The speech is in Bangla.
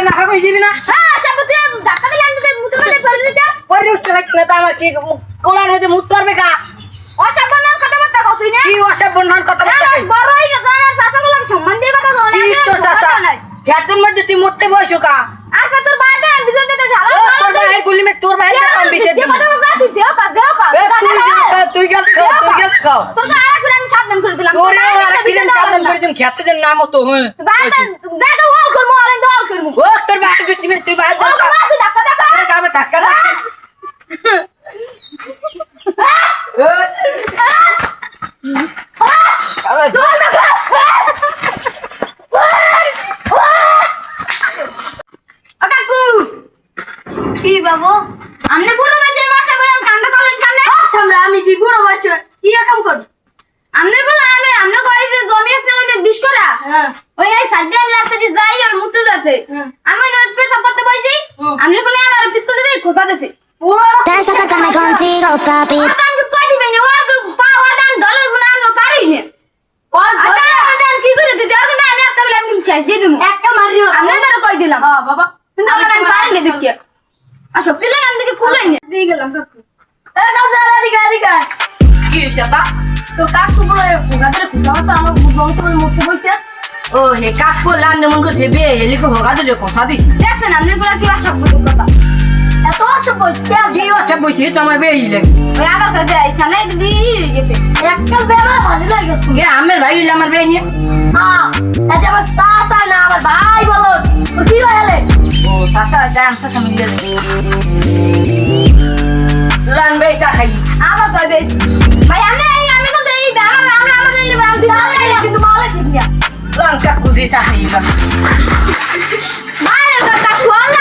না কই দিবি না হ্যাঁ সব তুই ধাক্কা দিলে আমি তো মুতে ফেলে ফেলে দিতে পরে উঠতে রাখছ না তা আমার কি কোলার মধ্যে মুত করবে কা অসাবধান কথাবার্তা কও তুই না কি অসব বন্ধন কথা বলছিস বড় হই গেছ আর চাচাগুলো সম্মান দিয়ে কথা বল কি তো চাচা কেতন মধ্যে তুই মুততে বসো কা আচ্ছা তোর বাড়িতে আমি বিজন দিতে ঝালা তোর ভাই গুলি মে তোর ভাই কম বিশেষ দিবি তুই দেও কা তুই গেছ খাও তোর আর করে আমি সাবধান করে দিলাম তোর আর কি সাবধান করে দিন খেতে দেন নাম তো হ্যাঁ যা তো ওয়াল করমু আর ওয়াল করমু ও তোর ভাই গুষ্টি মে তুই ভাই ও তুই ধাক্কা ধাক্কা কামে টাকা না কি বাবু আমনে পুরো মাসের মাসা বলেন কান্ড করলেন সামনে আমরা আমি কি পুরো বছর কি কাম কর আমনে বলে আমনে কই যে জমি আছে ওই 20 করা ওই এই সাইডে আমি রাস্তা দিয়ে যাই আর মুতে যাচ্ছে আমি না পেছা করতে কইছি আমনে বলে আমার পিস্তল দিয়ে খোঁজা দিছে পুরো Danza con contigo, papi. দাম কি কই দিবেন ওর পাওয়ার দাম দলে গুনা আমি পারি না আর দাম কি করে তুই আর না আমি রাস্তা বলে আমি শেষ দিয়ে দিমু একটা মারিও আমনে ধরে কই দিলাম হ্যাঁ বাবা কিন্তু আমি পারি না দেখিয়া আর শক্তি লাগে আমি দেখি কুলাই না দিয়ে গেলাম কাকু এ দাও যারা দিগা কি হইছে বা তো কাকু বলে গাদের ফুটাওয়া আমার বুঝলাম তো মুখে বইছে ও হে কাক করলাম নেমন করে সেবে হেলিকো হোগা দিলে কোসা দিছি দেখছেন আমনে বলে কি অসভ্য কথা এত অসভ্য কি হচ্ছে বইছি তোমার বেই লাগে ওই আবার কবে আই সামনে দিদি গেছে এককাল বেলা ভাজি লই গেছে কে আমের ভাই হইলে আমার বেই নিয়ে হ্যাঁ এটা আমার তাসা না আমার ভাই বলো তো কি হইলে ও সাসা দাম সাসা মিলে যাবে লান বেই চা খাই আবার কবে ভাই আমি তো দেই আমরা আমাদের বিহার কিন্তু মালা ঠিক না লান কাকু দি চা খাই ভাই কাকু আল্লাহ